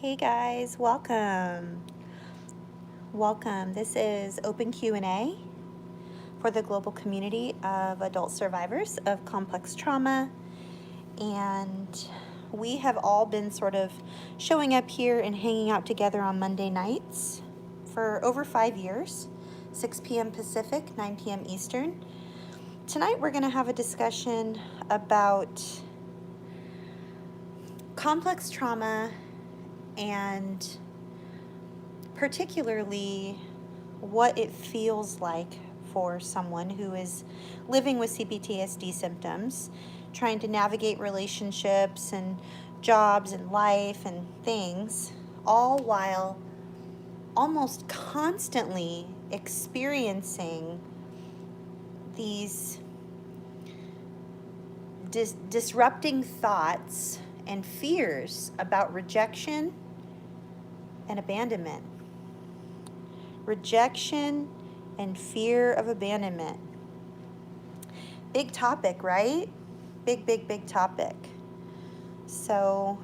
Hey guys, welcome. Welcome. This is open Q&A for the global community of adult survivors of complex trauma. And we have all been sort of showing up here and hanging out together on Monday nights for over 5 years, 6 p.m. Pacific, 9 p.m. Eastern. Tonight we're going to have a discussion about complex trauma and particularly what it feels like for someone who is living with CPTSD symptoms, trying to navigate relationships and jobs and life and things, all while almost constantly experiencing these disrupting thoughts and fears about rejection and abandonment. Rejection and fear of abandonment. Big topic, right? Big topic. So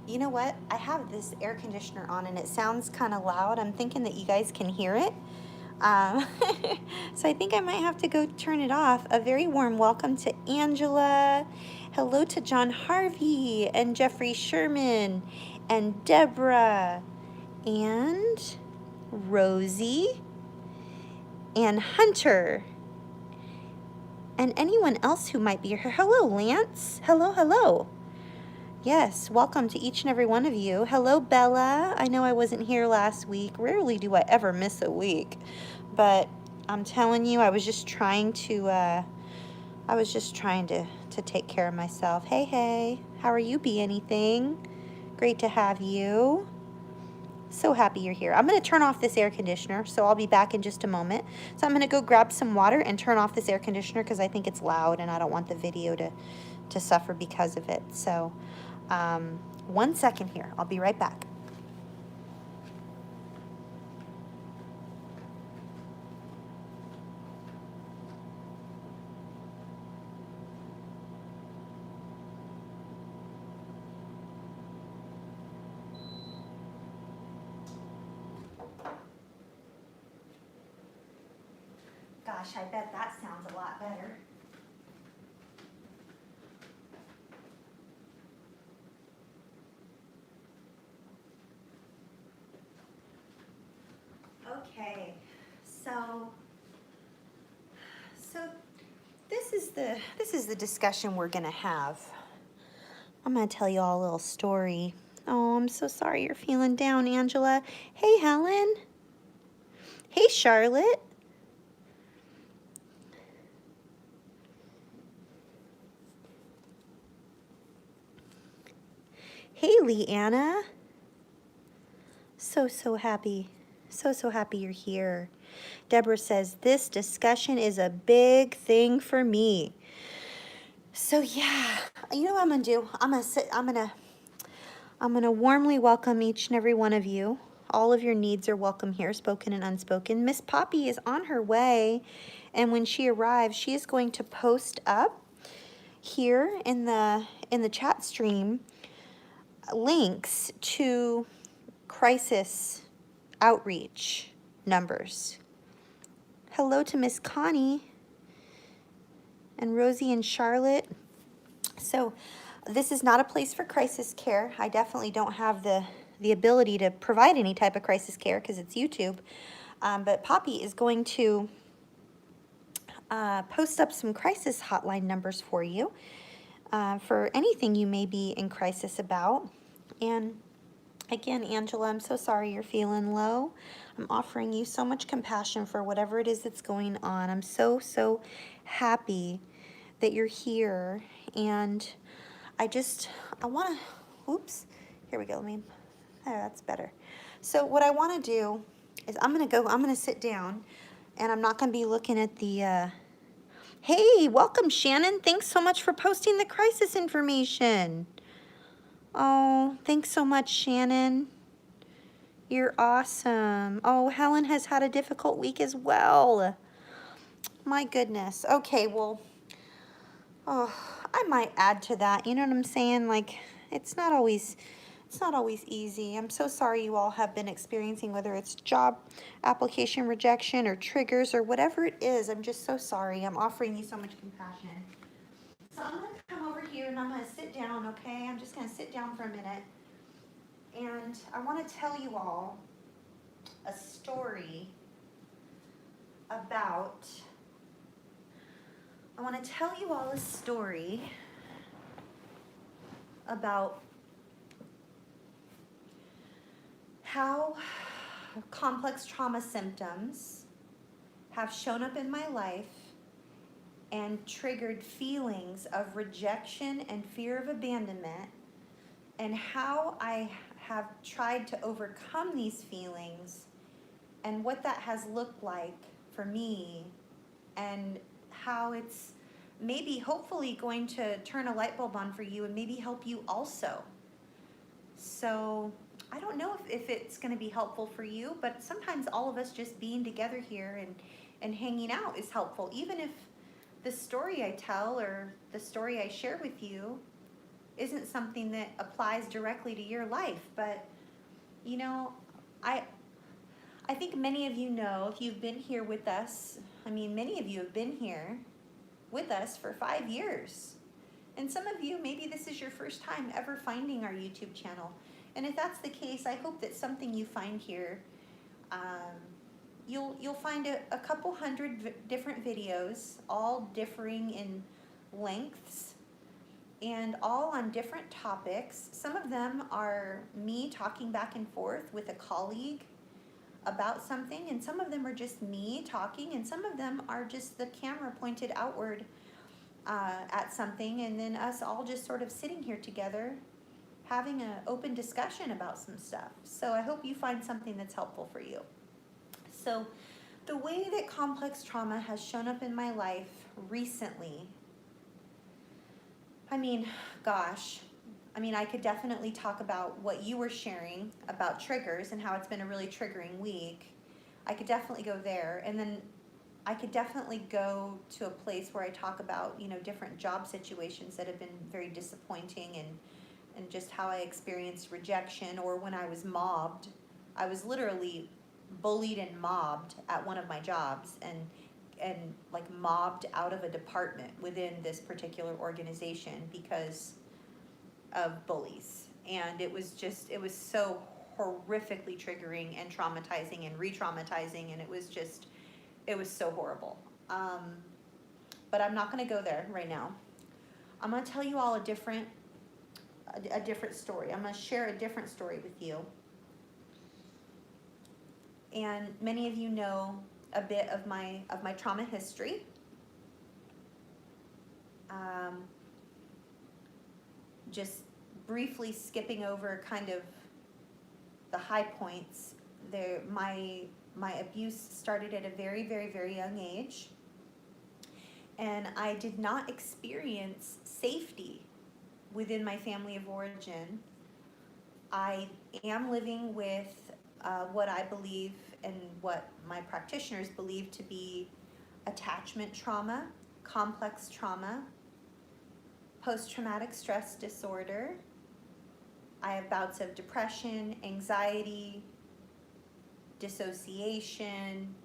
you know what? I have this air conditioner on and it sounds kind of loud. I'm thinking that you guys can hear it. So I think I might have to go turn it off. A very warm welcome to Angela. Hello to John Harvey and Jeffrey Sherman and Deborah and Rosie and Hunter and anyone else who might be here. Hello, Lance. Hello. Yes, welcome to each and every one of you. Hello, Bella. I know I wasn't here last week. Rarely do I ever miss a week, but I'm telling you, I was just trying to take care of myself. Hey, how are you? Be anything? Great to have you. So happy you're here. I'm going to turn off this air conditioner, so I'll be back in just a moment. So I'm going to go grab some water and turn off this air conditioner because I think it's loud and I don't want the video to suffer because of it. So 1 second here. I'll be right back. Gosh, I bet that sounds a lot better. Okay, so this is the discussion we're gonna have. I'm gonna tell you all a little story. Oh, I'm so sorry you're feeling down, Angela. Hey, Helen. Hey, Charlotte. Hey, Leanna. So happy. So happy you're here. Deborah says, this discussion is a big thing for me. So yeah, you know what I'm gonna do? I'm gonna warmly welcome each and every one of you. All of your needs are welcome here, spoken and unspoken. Miss Poppy is on her way, and when she arrives, she is going to post up here in the chat stream links to crisis outreach numbers. Hello to Miss Connie and Rosie and Charlotte. So this is not a place for crisis care. I definitely don't have the ability to provide any type of crisis care because it's YouTube. But Poppy is going to post up some crisis hotline numbers for you for anything you may be in crisis about. And again, Angela, I'm so sorry you're feeling low. I'm offering you so much compassion for whatever it is that's going on. I'm so happy that you're here. And I want to, oops, here we go. There, that's better. So what I want to do is I'm going to sit down and I'm not going to be looking at the, hey, welcome, Shannon. Thanks so much for posting the crisis information. Oh, thanks so much, Shannon. You're awesome. Oh, Helen has had a difficult week as well. My goodness. Okay, well, I might add to that. You know what I'm saying? Like, it's not always It's not always easy. I'm so sorry you all have been experiencing, whether it's job application rejection or triggers or whatever it is. I'm just so sorry. I'm offering you so much compassion. So I'm going to come over here and I'm going to sit down, okay? I'm just going to sit down for a minute. And I want to tell you all a story about, I want to tell you all a story about how complex trauma symptoms have shown up in my life and triggered feelings of rejection and fear of abandonment, and how I have tried to overcome these feelings and what that has looked like for me, and how it's maybe hopefully going to turn a light bulb on for you and maybe help you also. So I don't know if it's going to be helpful for you, but sometimes all of us just being together here and hanging out is helpful, even if the story I tell or the story I share with you isn't something that applies directly to your life. But you know, I think many of you know, if you've been here with us, I mean, many of you have been here with us for 5 years. And some of you, maybe this is your first time ever finding our YouTube channel. And if that's the case, I hope that something you find here, you'll find a couple hundred different videos, all differing in lengths and all on different topics. Some of them are me talking back and forth with a colleague about something, and some of them are just me talking, and some of them are just the camera pointed outward at something, and then us all just sort of sitting here together having an open discussion about some stuff. So I hope you find something that's helpful for you. So the way that complex trauma has shown up in my life recently, I mean, gosh, I could definitely talk about what you were sharing about triggers and how it's been a really triggering week. I could definitely go there. And then I could definitely go to a place where I talk about, different job situations that have been very disappointing, and just how I experienced rejection, or when I was mobbed. I was literally bullied and mobbed at one of my jobs, and like mobbed out of a department within this particular organization because of bullies. And it was so horrifically triggering and traumatizing and re-traumatizing, and it was so horrible. But I'm not going to go there right now. I'm going to tell you all a different story. I'm going to share a different story with you. And many of you know a bit of my trauma history. Just briefly skipping over kind of the high points. My abuse started at a very, very, very young age, and I did not experience safety within my family of origin. I am living with what I believe and what my practitioners believe to be attachment trauma, complex trauma, post-traumatic stress disorder. I have bouts of depression, anxiety, dissociation,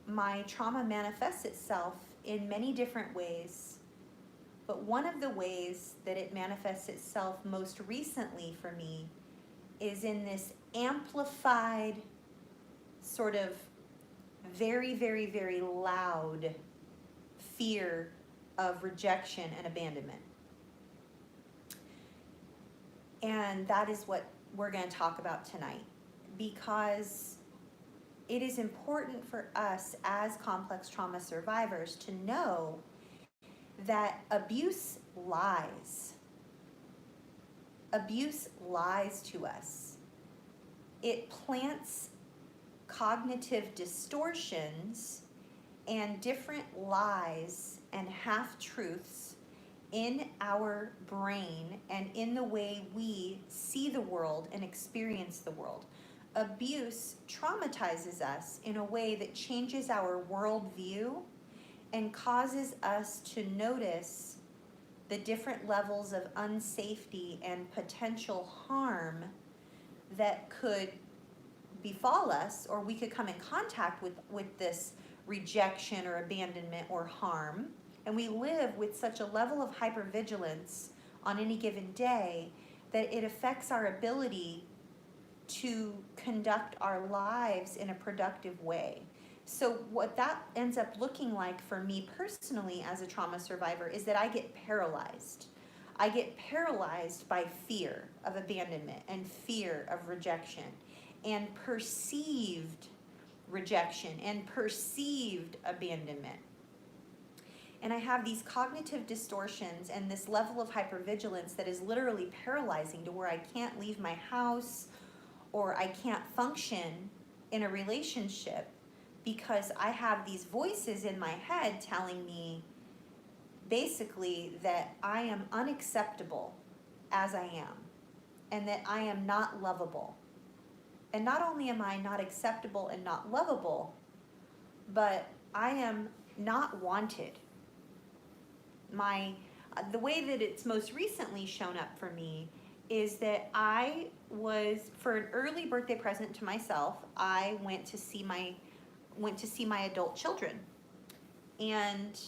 my trauma manifests itself in many different ways, but one of the ways that it manifests itself most recently for me is in this amplified, sort of very, very, very loud fear of rejection and abandonment. And that is what we're going to talk about tonight, because it is important for us as complex trauma survivors to know that abuse lies. Abuse lies to us. It plants cognitive distortions and different lies and half-truths in our brain and in the way we see the world and experience the world. Abuse traumatizes us in a way that changes our worldview and causes us to notice the different levels of unsafety and potential harm that could befall us, or we could come in contact with this rejection or abandonment or harm. And we live with such a level of hypervigilance on any given day that it affects our ability to conduct our lives in a productive way. So what that ends up looking like for me personally as a trauma survivor is that I get paralyzed. I get paralyzed by fear of abandonment and fear of rejection and perceived rejection and perceived abandonment. And I have these cognitive distortions and this level of hypervigilance that is literally paralyzing to where I can't leave my house or I can't function in a relationship because I have these voices in my head telling me basically that I am unacceptable as I am and that I am not lovable. And not only am I not acceptable and not lovable, but I am not wanted. The way that it's most recently shown up for me is that I was, for an early birthday present to myself, I went to see my adult children. And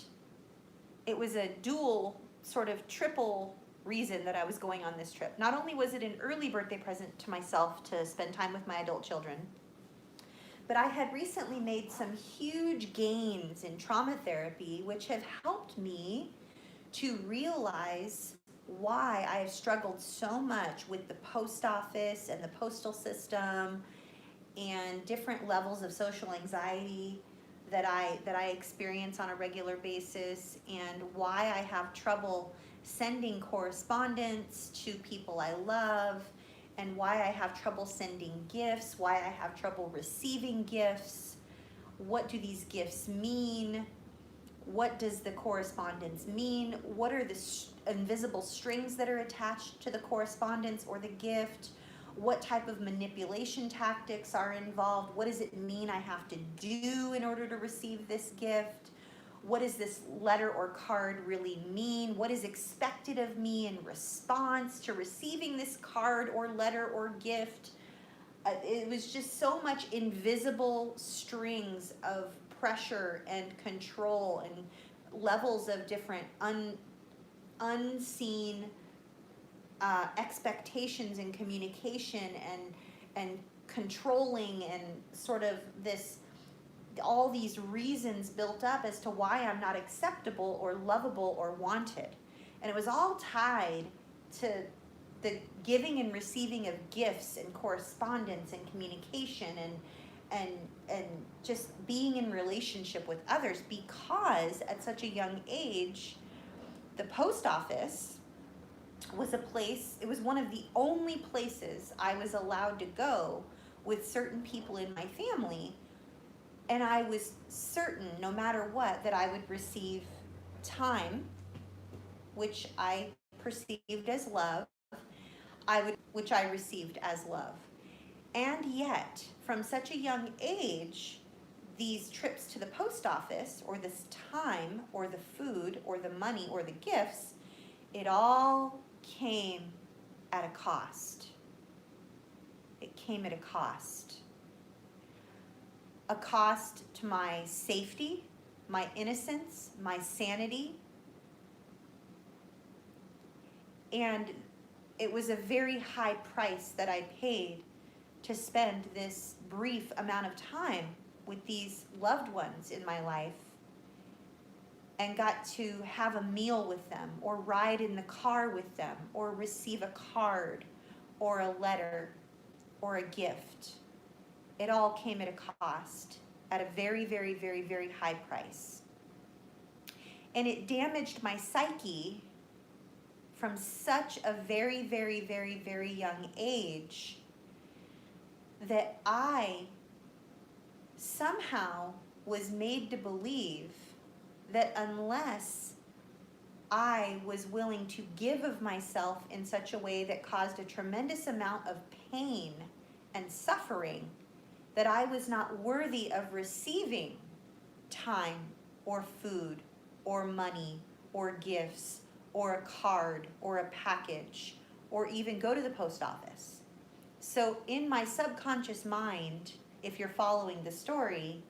it was a dual, sort of triple reason that I was going on this trip. Not only was it an early birthday present to myself to spend time with my adult children, but I had recently made some huge gains in trauma therapy, which have helped me to realize why I have struggled so much with the post office and the postal system and different levels of social anxiety that I experience on a regular basis, and why I have trouble sending correspondence to people I love, and why I have trouble sending gifts, why I have trouble receiving gifts. What do these gifts mean? What does the correspondence mean? What are the invisible strings that are attached to the correspondence or the gift? What type of manipulation tactics are involved? What does it mean I have to do in order to receive this gift? What does this letter or card really mean? What is expected of me in response to receiving this card or letter or gift? It was just so much invisible strings of pressure and control and levels of different unseen expectations and communication and controlling, and sort of all these reasons built up as to why I'm not acceptable or lovable or wanted. And it was all tied to the giving and receiving of gifts and correspondence and communication and just being in relationship with others, because at such a young age, the post office was a place, it was one of the only places I was allowed to go with certain people in my family. And I was certain, no matter what, that I would receive time, which I perceived as love, which I received as love. And yet, from such a young age, these trips to the post office, or this time, or the food, or the money, or the gifts, it all came at a cost. It came at a cost. A cost to my safety, my innocence, my sanity. And it was a very high price that I paid to spend this brief amount of time with these loved ones in my life, and got to have a meal with them, or ride in the car with them, or receive a card or a letter or a gift. It all came at a cost, at a very, very, very, very high price. And it damaged my psyche from such a very, very, very, very young age that I somehow was made to believe that unless I was willing to give of myself in such a way that caused a tremendous amount of pain and suffering, that I was not worthy of receiving time or food or money or gifts or a card or a package or even go to the post office. So in my subconscious mind, if you're following the story,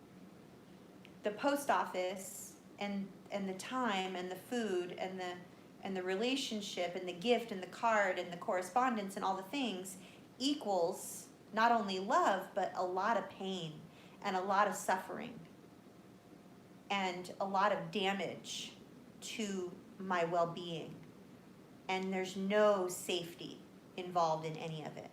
the post office and the time and the food and the relationship and the gift and the card and the correspondence and all the things equals not only love but a lot of pain and a lot of suffering and a lot of damage to my well-being, and there's no safety involved in any of it.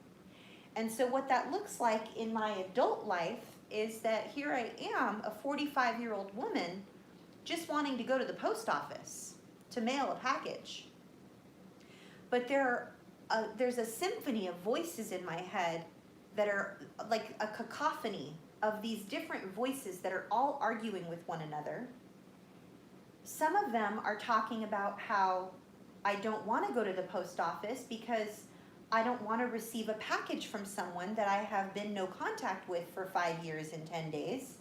And so what that looks like in my adult life is that here I am, a 45-year-old woman, just wanting to go to the post office to mail a package. But there's a symphony of voices in my head that are like a cacophony of these different voices that are all arguing with one another. Some of them are talking about how I don't want to go to the post office because I don't want to receive a package from someone that I have been no contact with for 5 years and 10 days.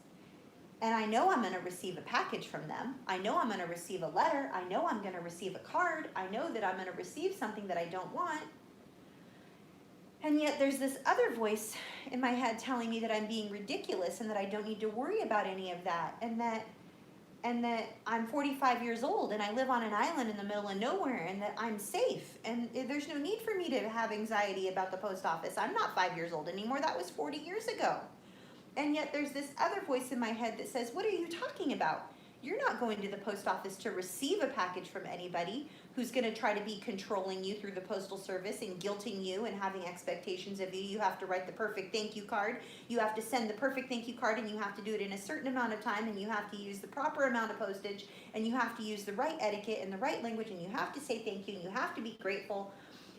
And I know I'm going to receive a package from them. I know I'm going to receive a letter. I know I'm going to receive a card. I know that I'm going to receive something that I don't want. And yet there's this other voice in my head telling me that I'm being ridiculous and that I don't need to worry about any of that, and that I'm 45 years old and I live on an island in the middle of nowhere and that I'm safe and there's no need for me to have anxiety about the post office. I'm not 5 years old anymore. That was 40 years ago. And yet there's this other voice in my head that says, what are you talking about? You're not going to the post office to receive a package from anybody who's going to try to be controlling you through the postal service and guilting you and having expectations of you. You have to write the perfect thank you card. You have to send the perfect thank you card, and you have to do it in a certain amount of time, and you have to use the proper amount of postage, and you have to use the right etiquette and the right language, and you have to say thank you, and you have to be grateful.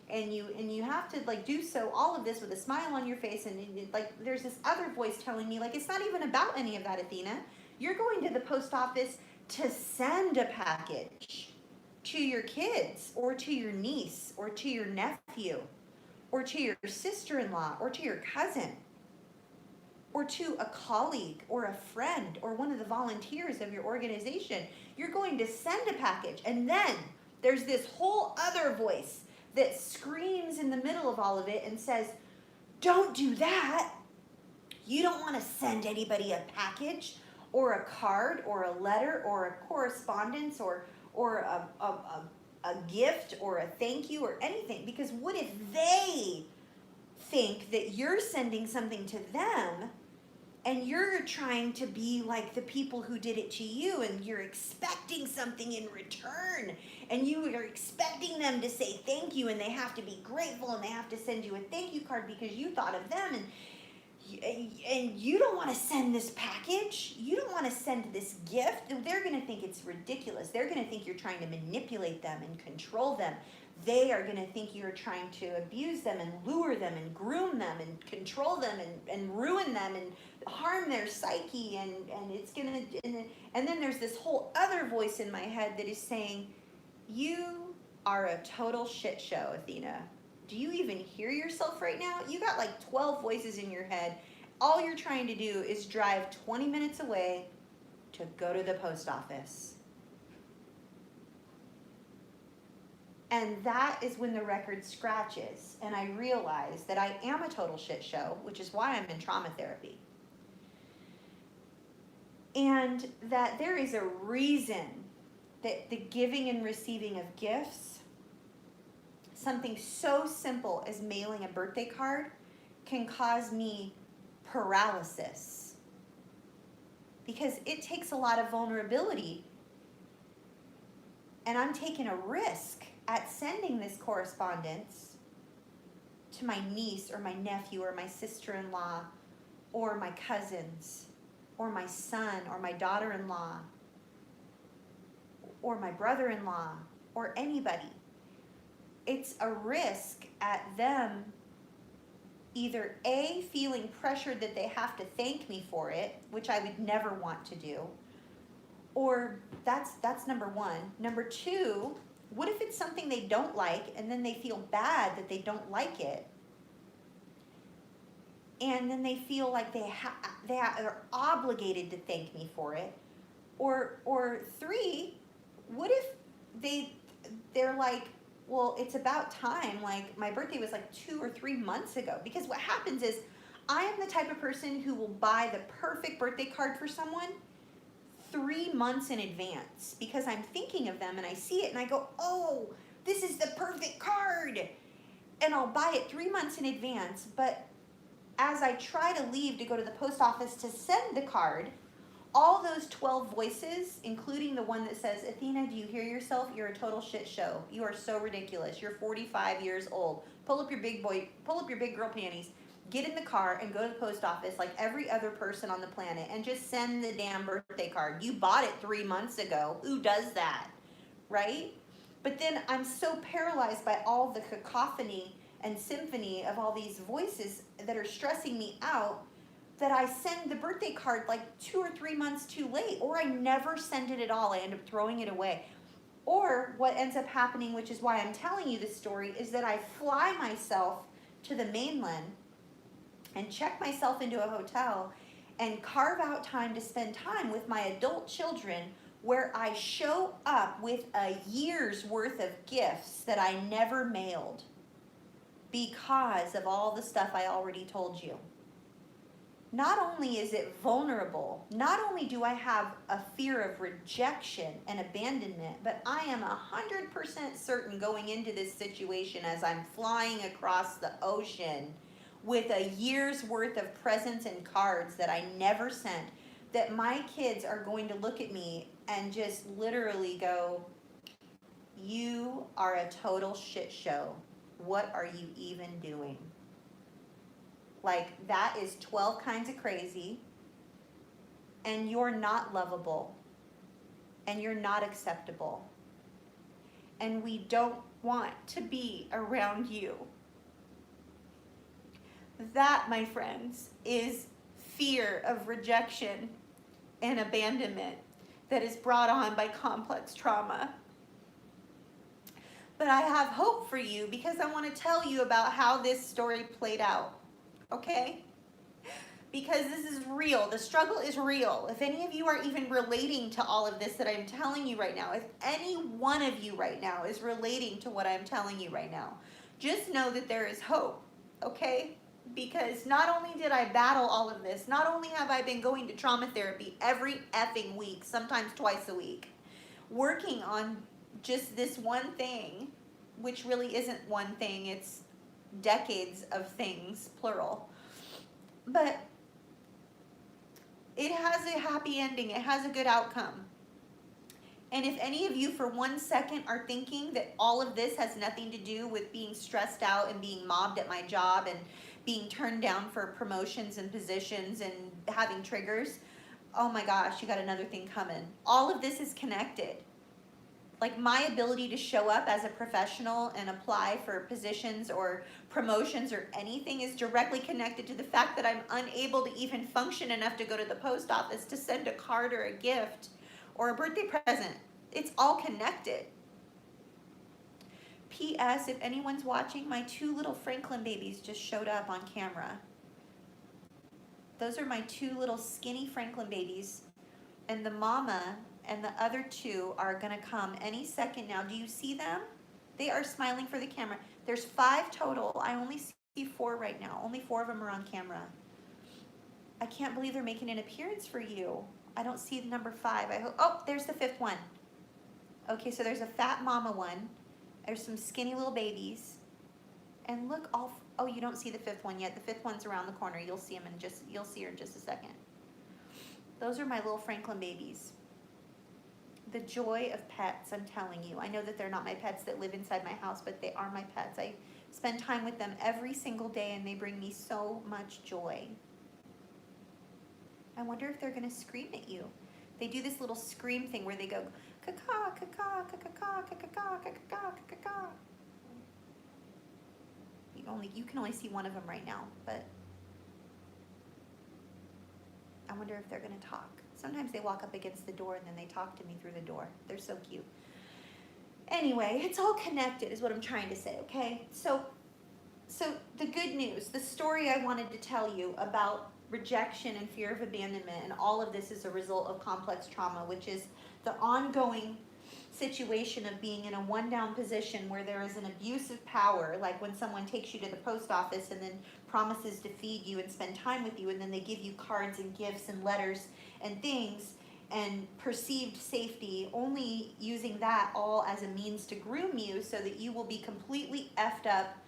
And you have to like do so, all of this with a smile on your face, and like there's this other voice telling me like it's not even about any of that, Athena. You're going to the post office to send a package to your kids or to your niece or to your nephew or to your sister-in-law or to your cousin or to a colleague or a friend or one of the volunteers of your organization. You're going to send a package, and then there's this whole other voice that screams in the middle of all of it and says, don't do that. You don't want to send anybody a package or a card or a letter or a correspondence or a gift or a thank you or anything, because what if they think that you're sending something to them and you're trying to be like the people who did it to you, and you're expecting something in return, and you are expecting them to say thank you, and they have to be grateful, and they have to send you a thank you card because you thought of them, and you don't want to send this package, you don't want to send this gift. They're going to think it's ridiculous. They're going to think you're trying to manipulate them and control them. They are going to think you're trying to abuse them and lure them and groom them and control them and ruin them and harm their psyche, and it's going to, and then there's this whole other voice in my head that is saying, you are a total shit show, Athena. Do you even hear yourself right now? You got like 12 voices in your head. All you're trying to do is drive 20 minutes away to go to the post office. And that is when the record scratches, and I realize that I am a total shit show, which is why I'm in trauma therapy. And that there is a reason that the giving and receiving of gifts, something so simple as mailing a birthday card, can cause me paralysis. Because it takes a lot of vulnerability, and I'm taking a risk at sending this correspondence to my niece or my nephew or my sister-in-law or my cousins or my son or my daughter-in-law or my brother-in-law or anybody. It's a risk at them either A, feeling pressured that they have to thank me for it, which I would never want to do, or that's number one. Number two, what if it's something they don't like and then they feel bad that they don't like it? And then they feel like they're obligated to thank me for it. Or three, what if they they're like, well, it's about time. Like, my birthday was like 2 or 3 months ago. Because what happens is, I am the type of person who will buy the perfect birthday card for someone 3 months in advance, because I'm thinking of them and I see it and I go, oh, this is the perfect card. And I'll buy it 3 months in advance. But as I try to leave to go to the post office to send the card, all those 12 voices, including the one that says, Athena, do you hear yourself? You're a total shit show. You are so ridiculous. You're 45 years old. Pull up your big girl panties, get in the car and go to the post office like every other person on the planet and just send the damn birthday card. You bought it 3 months ago. Who does that? Right? But then I'm so paralyzed by all the cacophony and symphony of all these voices that are stressing me out that I send the birthday card like 2 or 3 months too late, or I never send it at all. I end up throwing it away. Or what ends up happening, which is why I'm telling you this story, is that I fly myself to the mainland and check myself into a hotel and carve out time to spend time with my adult children, where I show up with a year's worth of gifts that I never mailed because of all the stuff I already told you. Not only is it vulnerable, not only do I have a fear of rejection and abandonment, but I am 100% certain going into this situation as I'm flying across the ocean with a year's worth of presents and cards that I never sent, that my kids are going to look at me and just literally go, you are a total shit show. What are you even doing? Like, that is 12 kinds of crazy, and you're not lovable, and you're not acceptable, and we don't want to be around you. That, my friends, is fear of rejection and abandonment that is brought on by complex trauma. But I have hope for you, because I want to tell you about how this story played out. Okay? Because this is real. The struggle is real. If any of you are even relating to all of this that I'm telling you right now, if any one of you right now is relating to what I'm telling you right now, just know that there is hope. Okay? Because not only did I battle all of this, not only have I been going to trauma therapy every effing week, sometimes twice a week, working on just this one thing, which really isn't one thing, it's decades of things, plural. But it has a happy ending. It has a good outcome. And if any of you for 1 second are thinking that all of this has nothing to do with being stressed out and being mobbed at my job and being turned down for promotions and positions and having triggers, oh my gosh, you got another thing coming. All of this is connected. Like, my ability to show up as a professional and apply for positions or promotions or anything is directly connected to the fact that I'm unable to even function enough to go to the post office to send a card or a gift or a birthday present. It's all connected. P.S. If anyone's watching, my 2 little Franklin babies just showed up on camera. Those are my 2 little skinny Franklin babies. And the mama and the other 2 are going to come any second now. Do you see them? They are smiling for the camera. There's 5 total. I only see 4 right now. Only 4 of them are on camera. I can't believe they're making an appearance for you. I don't see the number 5. I hope. Oh, there's the 5th one. Okay, so there's a fat mama one. There's some skinny little babies. And look, oh, you don't see the 5th one yet. The 5th one's around the corner. You'll see you'll see her in just a second. Those are my little Franklin babies. The joy of pets, I'm telling you. I know that they're not my pets that live inside my house, but they are my pets. I spend time with them every single day, and they bring me so much joy. I wonder if they're going to scream at you. They do this little scream thing where they go, caw-caw, caw-caw, caw-caw, caw-caw, caw-caw, caw-caw. You can only see one of them right now, but I wonder if they're going to talk. Sometimes they walk up against the door and then they talk to me through the door. They're so cute. Anyway, it's all connected is what I'm trying to say, okay? So the good news, the story I wanted to tell you about rejection and fear of abandonment, and all of this is a result of complex trauma, which is the ongoing situation of being in a one down position where there is an abuse of power, like when someone takes you to the post office and then promises to feed you and spend time with you, and then they give you cards and gifts and letters and things and perceived safety, only using that all as a means to groom you so that you will be completely effed up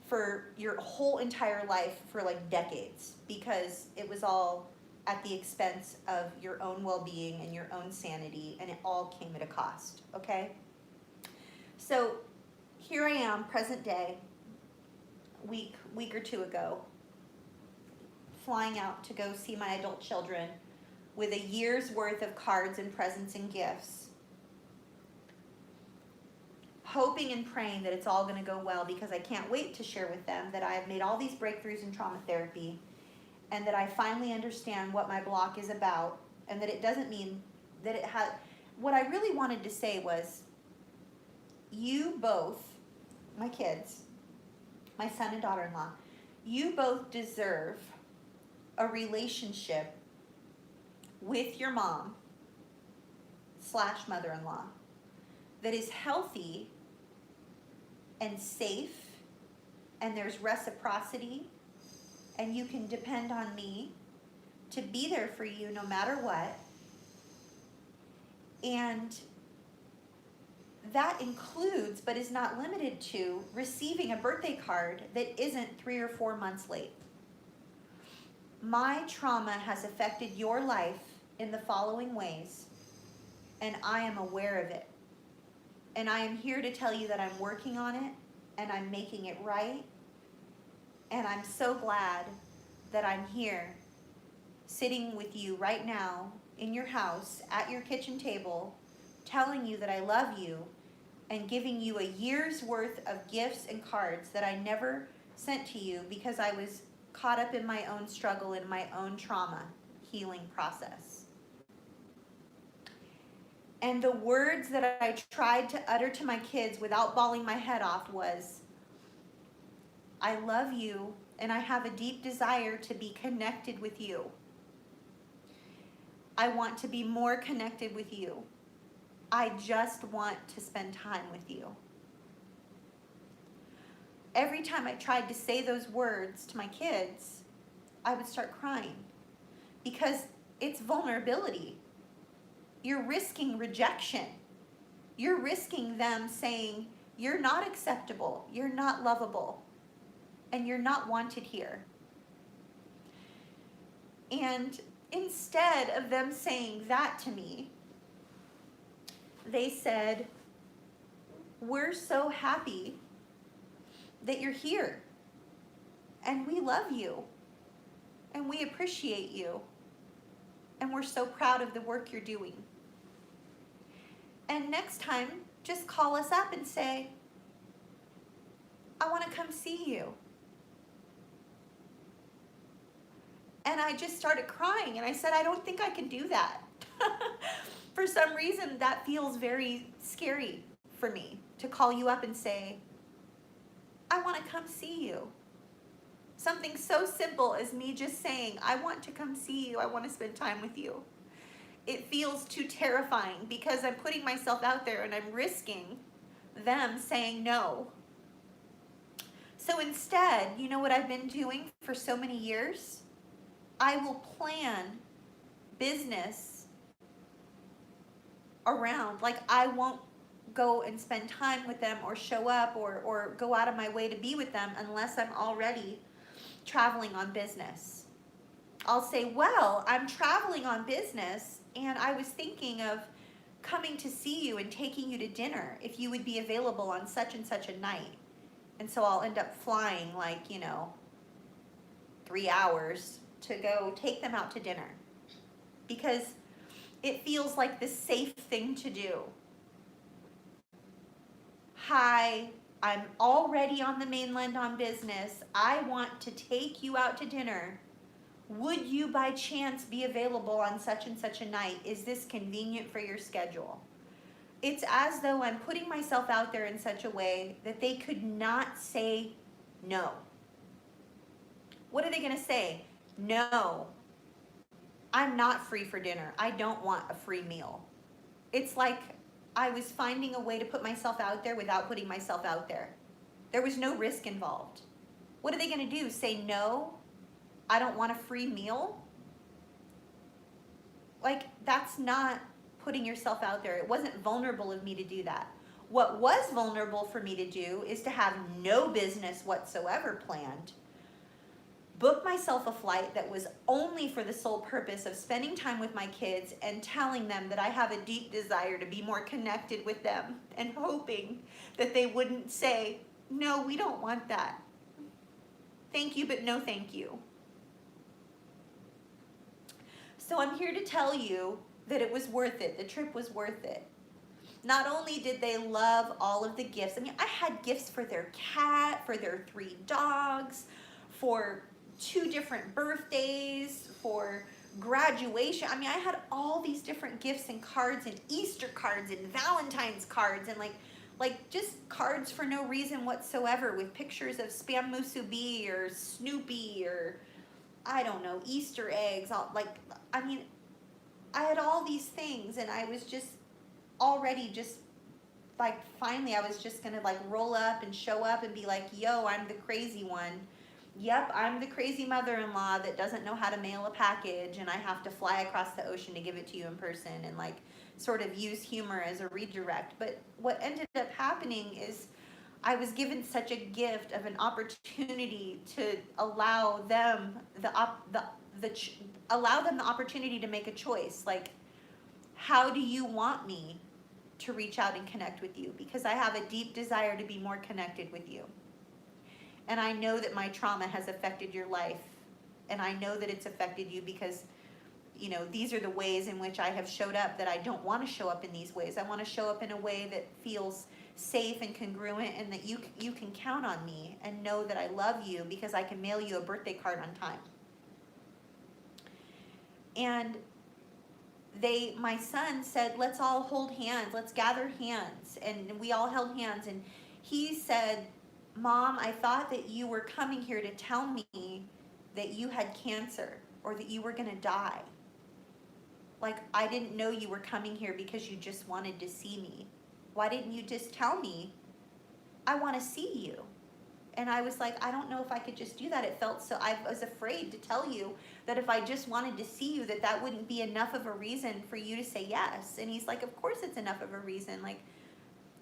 for your whole entire life for like decades, because it was all at the expense of your own well-being and your own sanity, and it all came at a cost, okay? So here I am, present day, week or two ago, flying out to go see my adult children with a year's worth of cards and presents and gifts, hoping and praying that it's all going to go well, because I can't wait to share with them that I have made all these breakthroughs in trauma therapy, and that I finally understand what my block is about, and that it doesn't mean that it has. What I really wanted to say was, you both, my kids, my son and daughter-in-law, you both deserve a relationship with your mom / mother-in-law that is healthy and safe, and there's reciprocity, and you can depend on me to be there for you no matter what. And that includes, but is not limited to, receiving a birthday card that isn't 3 or 4 months late. My trauma has affected your life in the following ways, and I am aware of it. And I am here to tell you that I'm working on it, and I'm making it right. And I'm so glad that I'm here, sitting with you right now in your house, at your kitchen table, telling you that I love you, and giving you a year's worth of gifts and cards that I never sent to you because I was caught up in my own struggle and my own trauma healing process. And the words that I tried to utter to my kids without bawling my head off was, I love you, and I have a deep desire to be connected with you. I want to be more connected with you. I just want to spend time with you. Every time I tried to say those words to my kids, I would start crying, because it's vulnerability. You're risking rejection. You're risking them saying, you're not acceptable, you're not lovable, and you're not wanted here. And instead of them saying that to me, they said, we're so happy that you're here, and we love you, and we appreciate you, and we're so proud of the work you're doing. And next time, just call us up and say, I want to come see you. And I just started crying, and I said, I don't think I can do that. For some reason, that feels very scary for me, to call you up and say, I want to come see you. Something so simple as me just saying, I want to come see you, I want to spend time with you. It feels too terrifying, because I'm putting myself out there and I'm risking them saying no. So instead, you know what I've been doing for so many years? I will plan business around, like I won't go and spend time with them or show up or go out of my way to be with them unless I'm already traveling on business. I'll say, well, I'm traveling on business, and I was thinking of coming to see you and taking you to dinner if you would be available on such and such a night. And so I'll end up flying 3 hours to go take them out to dinner, because it feels like the safe thing to do. Hi, I'm already on the mainland on business. I want to take you out to dinner. Would you by chance be available on such and such a night? Is this convenient for your schedule? It's as though I'm putting myself out there in such a way that they could not say no. What are they going to say? No, I'm not free for dinner. I don't want a free meal. It's like I was finding a way to put myself out there without putting myself out there. There was no risk involved. What are they going to do? Say, no, I don't want a free meal? Like, that's not putting yourself out there. It wasn't vulnerable of me to do that. What was vulnerable for me to do is to have no business whatsoever planned, book myself a flight that was only for the sole purpose of spending time with my kids and telling them that I have a deep desire to be more connected with them, and hoping that they wouldn't say, no, we don't want that. Thank you, but no thank you. So I'm here to tell you that it was worth it. The trip was worth it. Not only did they love all of the gifts, I mean, I had gifts for their cat, for their 3 dogs, for 2 different birthdays, for graduation. I mean, I had all these different gifts and cards and Easter cards and Valentine's cards and like just cards for no reason whatsoever with pictures of Spam Musubi or Snoopy or I don't know, Easter eggs. I mean, I had all these things, and I was just already just like, finally I was just gonna like roll up and show up and be like, yo, I'm the crazy one. Yep, I'm the crazy mother-in-law that doesn't know how to mail a package, and I have to fly across the ocean to give it to you in person, and like sort of use humor as a redirect. But what ended up happening is I was given such a gift of an opportunity to allow them allow them the opportunity to make a choice. Like, how do you want me to reach out and connect with you? Because I have a deep desire to be more connected with you. And I know that my trauma has affected your life. And I know that it's affected you because, you know, these are the ways in which I have showed up that I don't want to show up in these ways. I want to show up in a way that feels safe and congruent, and that you can count on me and know that I love you because I can mail you a birthday card on time. And my son said, let's all hold hands, let's gather hands. And we all held hands, and he said, Mom, I thought that you were coming here to tell me that you had cancer or that you were gonna die. Like, I didn't know you were coming here because you just wanted to see me. Why didn't you just tell me, I wanna see you? And I was like, I don't know if I could just do that. It felt so, I was afraid to tell you that if I just wanted to see you, that wouldn't be enough of a reason for you to say yes. And he's like, of course it's enough of a reason. Like,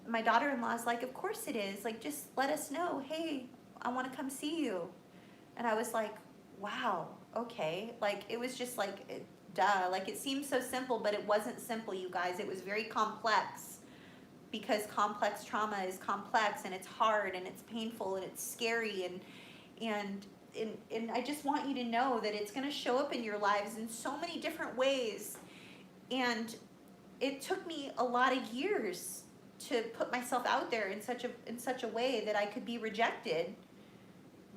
my daughter-in-law's like, of course it is. Like, just let us know, hey, I wanna come see you. And I was like, wow, okay. Like, it was just like, duh. Like, it seemed so simple, but it wasn't simple, you guys. It was very complex. Because complex trauma is complex, and it's hard, and it's painful, and it's scary, and I just want you to know that it's going to show up in your lives in so many different ways. And it took me a lot of years to put myself out there in such a way that I could be rejected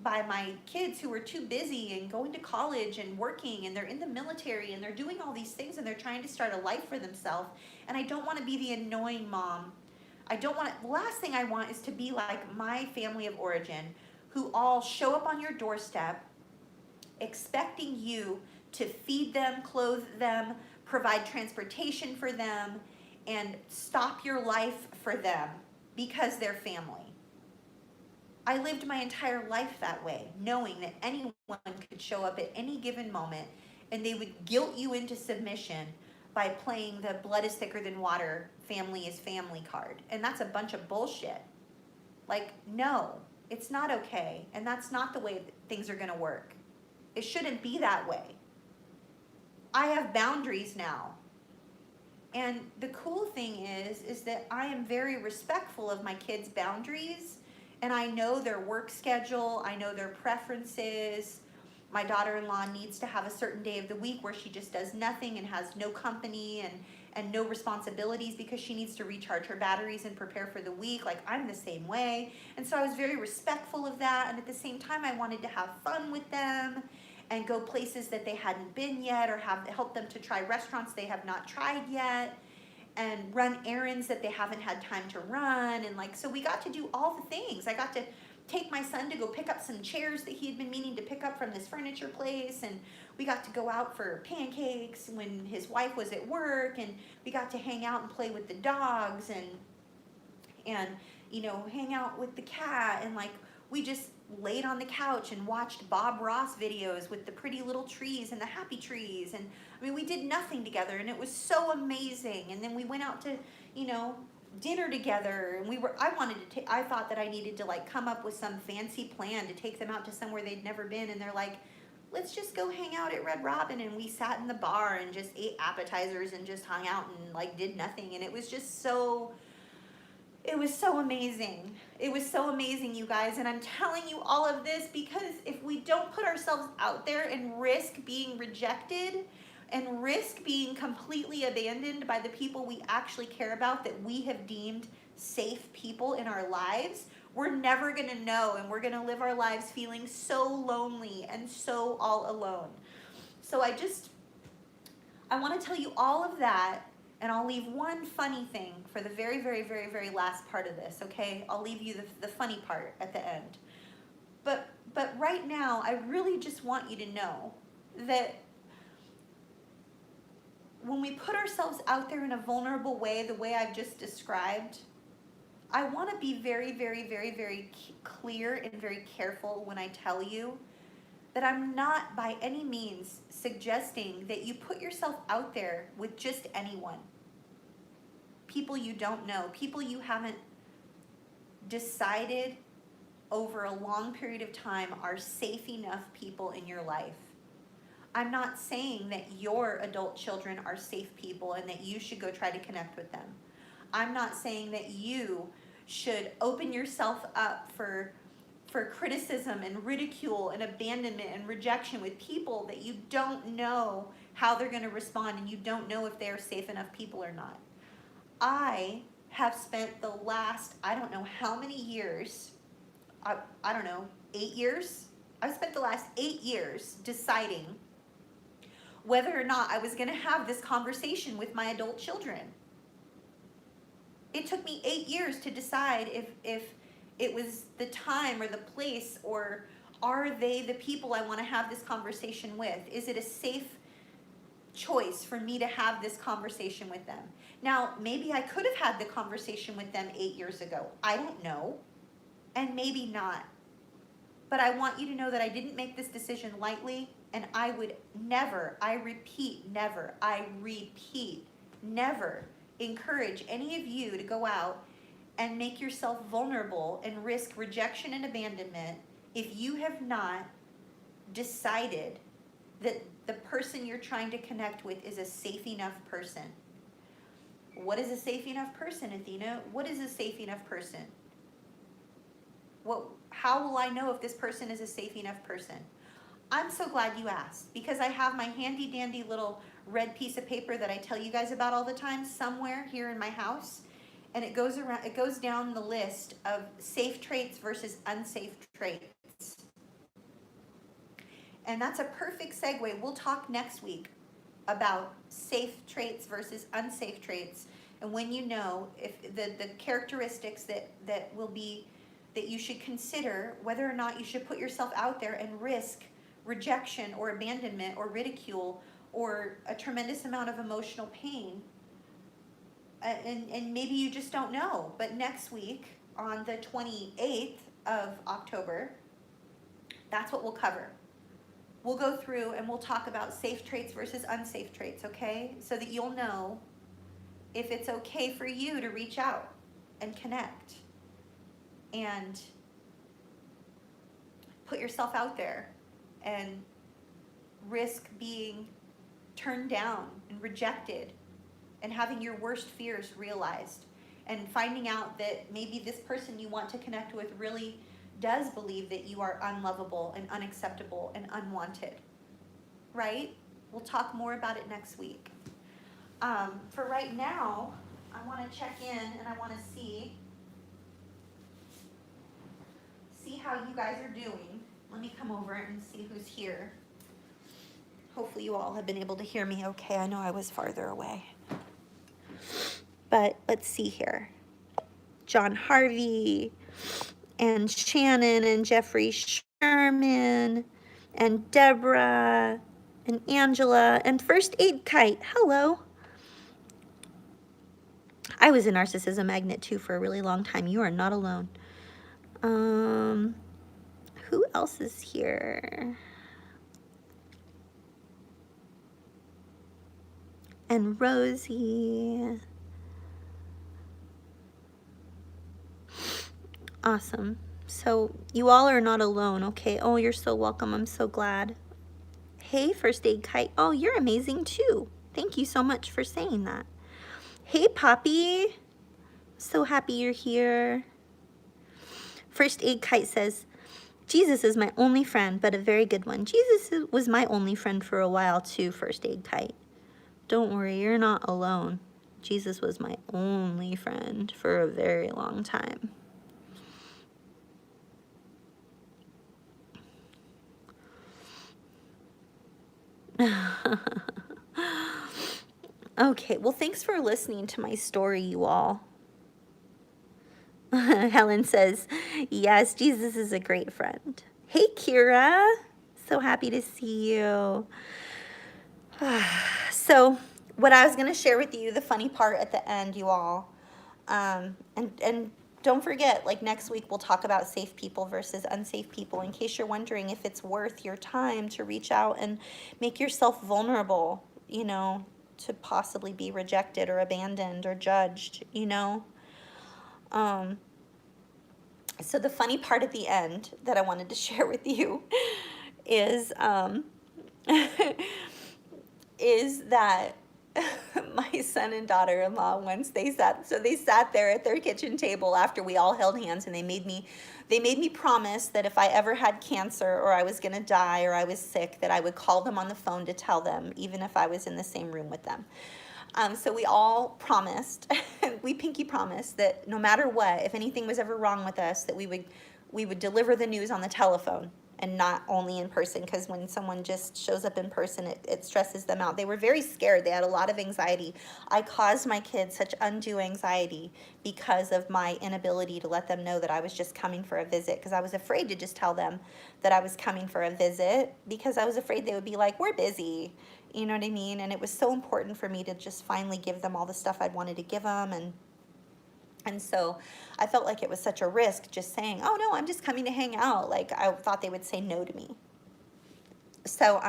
by my kids who were too busy and going to college and working, and they're in the military, and they're doing all these things, and they're trying to start a life for themselves. And I don't want to be the annoying mom. The last thing I want is to be like my family of origin, who all show up on your doorstep expecting you to feed them, clothe them, provide transportation for them, and stop your life for them because they're family. I lived my entire life that way, knowing that anyone could show up at any given moment and they would guilt you into submission by playing the blood is thicker than water, family is family card. And that's a bunch of bullshit. Like, no, it's not okay. And that's not the way that things are gonna work. It shouldn't be that way. I have boundaries now. And the cool thing is that I am very respectful of my kids' boundaries, and I know their work schedule, I know their preferences. My daughter-in-law needs to have a certain day of the week where she just does nothing and has no company and no responsibilities because she needs to recharge her batteries and prepare for the week. Like, I'm the same way. And so I was very respectful of that. And at the same time, I wanted to have fun with them and go places that they hadn't been yet, or help them to try restaurants they have not tried yet, and run errands that they haven't had time to run. And like, so we got to do all the things. I got to take my son to go pick up some chairs that he had been meaning to pick up from this furniture place, and we got to go out for pancakes when his wife was at work, and we got to hang out and play with the dogs, and you know, hang out with the cat, and like we just laid on the couch and watched Bob Ross videos with the pretty little trees and the happy trees. And I mean, we did nothing together, and it was so amazing. And then we went out to, you know, dinner together, and I thought that I needed to like come up with some fancy plan to take them out to somewhere they'd never been, and they're like, let's just go hang out at Red Robin. And we sat in the bar and just ate appetizers and just hung out and like did nothing. And it was just so, it was so amazing. It was so amazing, you guys. And I'm telling you all of this because if we don't put ourselves out there and risk being rejected and risk being completely abandoned by the people we actually care about, that we have deemed safe people in our lives, we're never gonna know, and we're gonna live our lives feeling so lonely and so all alone. So I wanna tell you all of that, and I'll leave one funny thing for the very, very, very, very last part of this, okay? I'll leave you the funny part at the end. But right now, I really just want you to know that when we put ourselves out there in a vulnerable way, the way I've just described, I want to be very, very, very, very clear and very careful when I tell you that I'm not by any means suggesting that you put yourself out there with just anyone. People you don't know, people you haven't decided over a long period of time are safe enough people in your life. I'm not saying that your adult children are safe people and that you should go try to connect with them. I'm not saying that you should open yourself up for criticism and ridicule and abandonment and rejection with people that you don't know how they're going to respond, and you don't know if they are safe enough people or not. I have spent the last, I don't know how many years, I don't know, 8 years? I've spent the last 8 years deciding whether or not I was going to have this conversation with my adult children. It took me 8 years to decide if it was the time or the place, or are they the people I want to have this conversation with? Is it a safe choice for me to have this conversation with them? Now, maybe I could have had the conversation with them 8 years ago. I don't know. And maybe not. But I want you to know that I didn't make this decision lightly, and I would never, I repeat, never encourage any of you to go out and make yourself vulnerable and risk rejection and abandonment if you have not decided that the person you're trying to connect with is a safe enough person. What is a safe enough person, Athena? What is a safe enough person? How will I know if this person is a safe enough person? I'm so glad you asked, because I have my handy dandy little red piece of paper that I tell you guys about all the time somewhere here in my house, and it goes down the list of safe traits versus unsafe traits. And that's a perfect segue. We'll talk next week about safe traits versus unsafe traits, and when you know if the characteristics that will be that you should consider whether or not you should put yourself out there and risk rejection or abandonment or ridicule or a tremendous amount of emotional pain. And maybe you just don't know. But next week, on the 28th of October, that's what we'll cover. We'll go through and we'll talk about safe traits versus unsafe traits, okay? So that you'll know if it's okay for you to reach out and connect and put yourself out there and risk being turned down and rejected and having your worst fears realized, and finding out that maybe this person you want to connect with really does believe that you are unlovable and unacceptable and unwanted, right? We'll talk more about it next week. For right now, I want to check in and I want to see how you guys are doing. Let me come over and see who's here. Hopefully you all have been able to hear me okay. I know I was farther away. But let's see here. John Harvey and Shannon and Jeffrey Sherman and Deborah and Angela and First Aid Kite. Hello. I was a narcissism magnet too for a really long time. You are not alone. Who else is here? And Rosie. Awesome. So you all are not alone, okay? Oh, you're so welcome. I'm so glad. Hey, First Aid Kite. Oh, you're amazing too. Thank you so much for saying that. Hey, Poppy. So happy you're here. First Aid Kite says, Jesus is my only friend, but a very good one. Jesus was my only friend for a while too, First Aid Kite. Don't worry, you're not alone. Jesus was my only friend for a very long time. Okay, well, thanks for listening to my story, you all. Helen says, yes, Jesus is a great friend. Hey, Kira. So happy to see you. So what I was going to share with you, the funny part at the end, you all, and don't forget, like next week we'll talk about safe people versus unsafe people, in case you're wondering if it's worth your time to reach out and make yourself vulnerable, you know, to possibly be rejected or abandoned or judged, you know. So the funny part at the end that I wanted to share with you is is that my son and daughter-in-law, once they sat there at their kitchen table after we all held hands, and they made me promise that if I ever had cancer or I was going to die or I was sick, that I would call them on the phone to tell them, even if I was in the same room with them. So we all promised, we pinky promised, that no matter what, if anything was ever wrong with us, that we would deliver the news on the telephone and not only in person, because when someone just shows up in person, it stresses them out. They were very scared. They had a lot of anxiety. I caused my kids such undue anxiety because of my inability to let them know that I was just coming for a visit, because I was afraid to just tell them that I was coming for a visit, because I was afraid they would be like, we're busy. You know what I mean? And it was so important for me to just finally give them all the stuff I'd wanted to give them. And so I felt like it was such a risk just saying, oh, no, I'm just coming to hang out. Like, I thought they would say no to me. So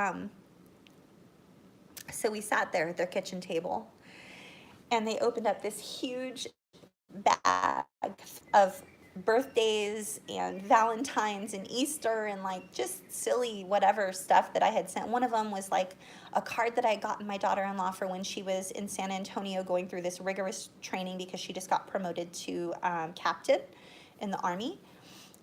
we sat there at their kitchen table, and they opened up this huge bag of birthdays and Valentine's and Easter and like just silly whatever stuff that I had sent. One of them was like a card that I had gotten my daughter-in-law for when she was in San Antonio going through this rigorous training, because she just got promoted to captain in the Army.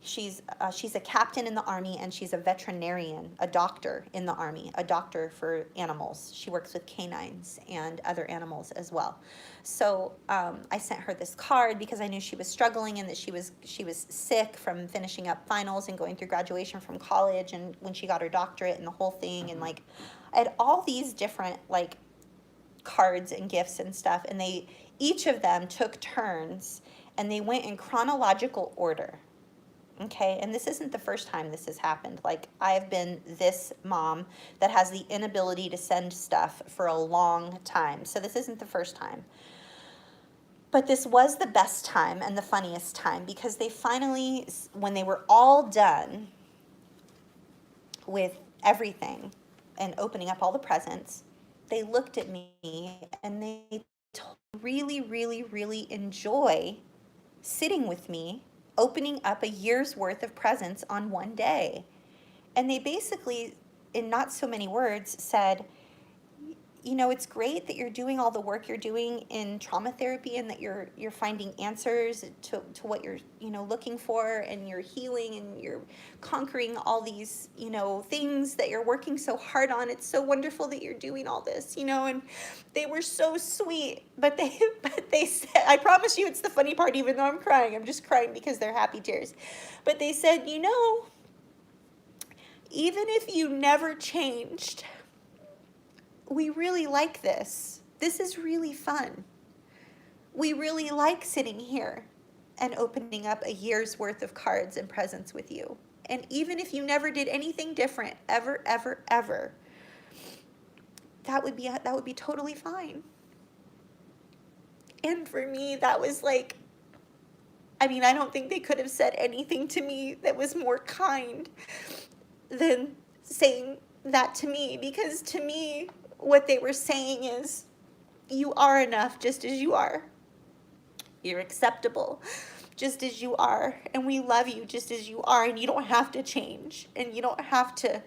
She's a captain in the Army, and she's a veterinarian, a doctor in the Army, a doctor for animals. She works with canines and other animals as well. So I sent her this card because I knew she was struggling and that she was sick from finishing up finals and going through graduation from college, and when she got her doctorate and the whole thing, and like I had all these different like cards and gifts and stuff, and each of them took turns and they went in chronological order. Okay, and this isn't the first time this has happened. Like, I've been this mom that has the inability to send stuff for a long time. So this isn't the first time. But this was the best time and the funniest time, because they finally, when they were all done with everything and opening up all the presents, they looked at me and they really, really, really enjoy sitting with me, opening up a year's worth of presents on one day. And they basically, in not so many words, said, you know, it's great that you're doing all the work you're doing in trauma therapy, and that you're finding answers to what you're, you know, looking for, and you're healing and you're conquering all these, you know, things that you're working so hard on. It's so wonderful that you're doing all this, you know. And they were so sweet, but they said, I promise you it's the funny part, even though I'm crying. I'm just crying because they're happy tears. But they said, you know, even if you never changed, we really like this. This is really fun. We really like sitting here and opening up a year's worth of cards and presents with you. And even if you never did anything different, ever, ever, ever, that would be totally fine. And for me, that was like, I mean, I don't think they could have said anything to me that was more kind than saying that to me, because to me, what they were saying is, you are enough just as you are. You're acceptable just as you are, and we love you just as you are, and you don't have to change, and you don't have to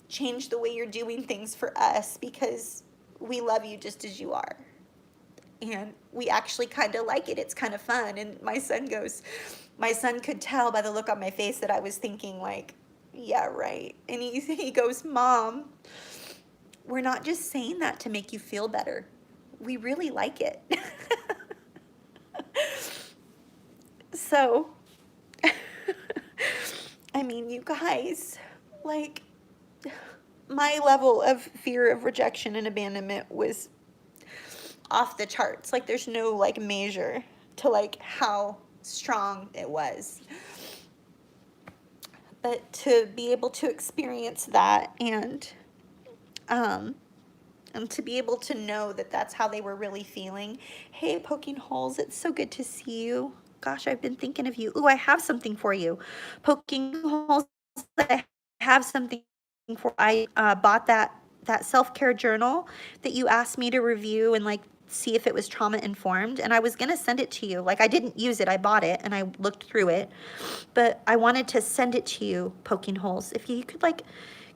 change the way you're doing things for us, because we love you just as you are. And we actually kind of like it. It's kind of fun. And my son could tell by the look on my face that I was thinking like, yeah, right. And he goes, Mom, we're not just saying that to make you feel better. We really like it. So, I mean, you guys, like, my level of fear of rejection and abandonment was off the charts. Like, there's no like measure to like how strong it was. But to be able to experience that, and to be able to know that that's how they were really feeling. Hey, Poking Holes, it's so good to see you. Gosh, I've been thinking of you. Ooh, I have something for you. Poking Holes, I have something for. I bought that self-care journal that you asked me to review and like see if it was trauma informed, and I was gonna send it to you. Like, I didn't use it, I bought it and I looked through it, but I wanted to send it to you, Poking Holes. If you could like,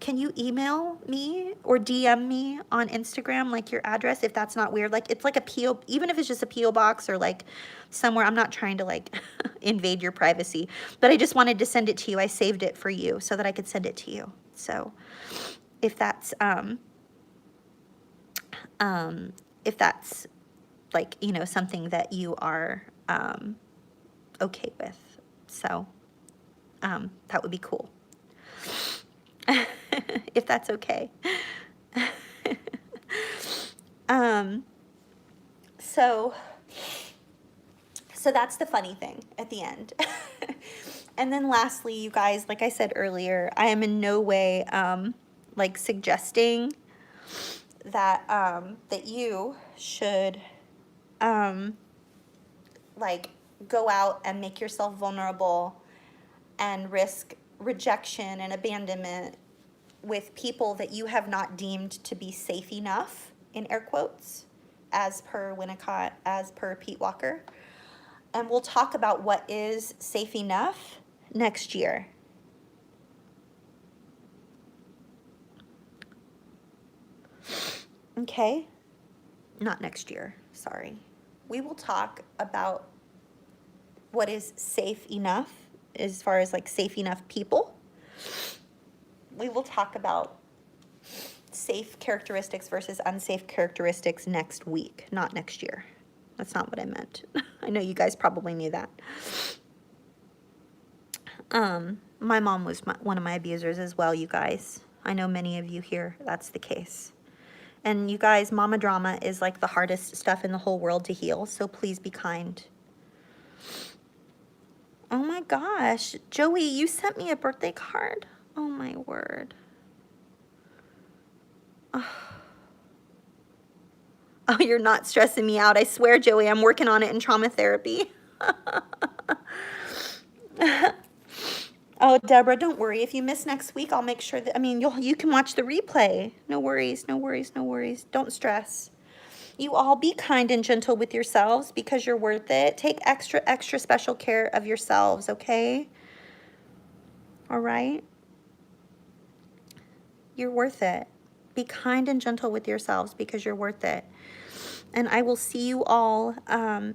can you email me or DM me on Instagram, like your address, if that's not weird? Like, it's like a P.O., even if it's just a P.O. box or like somewhere, I'm not trying to like invade your privacy, but I just wanted to send it to you. I saved it for you so that I could send it to you. So if that's like, you know, something that you are okay with. So that would be cool. If that's okay. So that's the funny thing at the end. And then lastly, you guys, like I said earlier, I am in no way like suggesting that that you should like go out and make yourself vulnerable and risk rejection and abandonment with people that you have not deemed to be safe enough, in air quotes, as per Winnicott, as per Pete Walker. And we'll talk about what is safe enough next year. Okay? Not next year, sorry. We will talk about what is safe enough as far as like safe enough people. We will talk about safe characteristics versus unsafe characteristics next week, not next year. That's not what I meant. I know you guys probably knew that. My mom was one of my abusers as well, you guys. I know many of you here, that's the case. And you guys, mama drama is like the hardest stuff in the whole world to heal, so please be kind. Oh my gosh, Joey, you sent me a birthday card? Oh my word. Oh, you're not stressing me out. I swear, Joey, I'm working on it in trauma therapy. Oh, Deborah, don't worry. If you miss next week, I'll make sure that, I mean, you can watch the replay. No worries, no worries, no worries. Don't stress. You all be kind and gentle with yourselves because you're worth it. Take extra, extra special care of yourselves, okay? All right? You're worth it. Be kind and gentle with yourselves because you're worth it. And I will see you all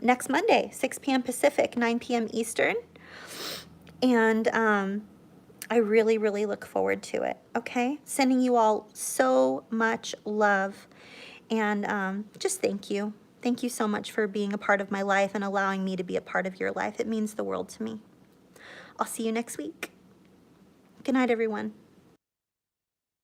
next Monday, 6 p.m. Pacific, 9 p.m. Eastern. And I really, really look forward to it, okay? Sending you all so much love. And just thank you. Thank you so much for being a part of my life and allowing me to be a part of your life. It means the world to me. I'll see you next week. Good night, everyone.